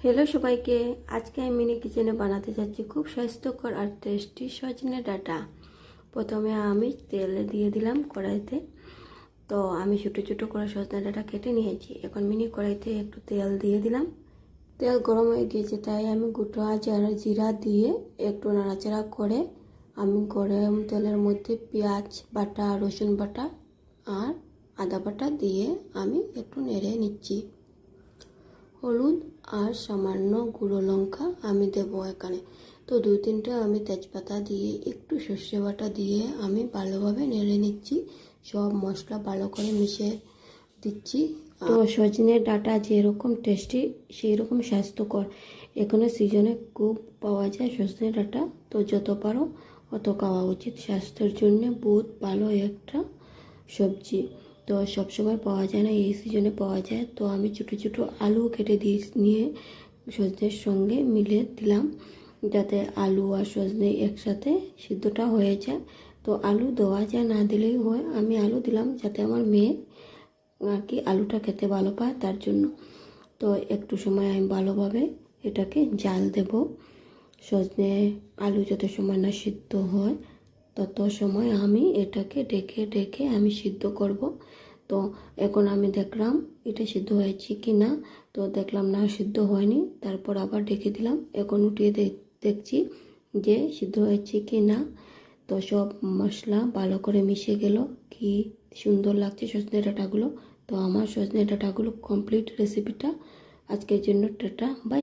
Hello সবাইকে, আজকে আমি মিনি কিচেনে বানাতে যাচ্ছি খুব স্বাস্থ্যকর আর টেস্টি সজনে ডাঁটা। প্রথমে আমি তেল দিয়ে দিলাম কড়াইতে। তো আমি ছোটো ছোটো করে সজনে ডাঁটা কেটে নিয়েছি। এখন মিনি কড়াইতে একটু তেল দিয়ে দিলাম। তেল গরম হয়ে গিয়েছে, তাই আমি গোটা জিরা দিয়ে একটু নাড়াচাড়া করে আমি গরম তেলের মধ্যে পেঁয়াজ বাটা, রসুন বাটা আর আদা বাটা দিয়ে আমি একটু নেড়ে নিচ্ছি। হলুদ আর সামান্য গুঁড়ো লঙ্কা আমি দেবো এখানে। তো 2-3টা আমি তেজপাতা দিয়ে একটু সর্ষে বাটা দিয়ে আমি ভালোভাবে নেড়ে নিচ্ছি। সব মশলা ভালো করে মিশিয়ে দিচ্ছি। তো সজনে ডাঁটা যেরকম টেস্টি সেই রকম স্বাস্থ্যকর। এখানে সিজনে খুব পাওয়া যায় সজনে ডাঁটা, তো যত পারো অত খাওয়া উচিত। স্বাস্থ্যের জন্য বহুত ভালো একটা সবজি। তো সবসময় পাওয়া যায় না, এই সিজনে পাওয়া যায়। তো আমি ছোটো ছোটো আলু কেটে নিয়ে সজনের সঙ্গে মিলে দিলাম, যাতে আলু আর সজনে একসাথে সিদ্ধটা হয়ে যায়। তো আলু দেওয়া যায়, না দিলেই হয়। আমি আলু দিলাম যাতে আমার মেয়ে আর কি আলুটা খেতে ভালো পায়, তার জন্য। তো একটু সময় আমি ভালোভাবে এটাকে জাল দেব। সজনে আলু যত সময় না সিদ্ধ হয় তত সময় আমি এটাকে ঢেকে ঢেকে আমি সিদ্ধ করব। তো এখন আমি দেখলাম এটা সিদ্ধ হয়েছে কি না। তো দেখলাম না সিদ্ধ হয়নি, তারপর আবার ঢেকে দিলাম। এখন উঠিয়ে দেখছি যে সিদ্ধ হয়েছে কি না। তো সব মশলা ভালো করে মিশে গেল, কি সুন্দর লাগছে সজনে ডাঁটাগুলো। তো আমার সজনে ডাঁটাগুলো কমপ্লিট রেসিপিটা আজকের জন্য টাটা বাই।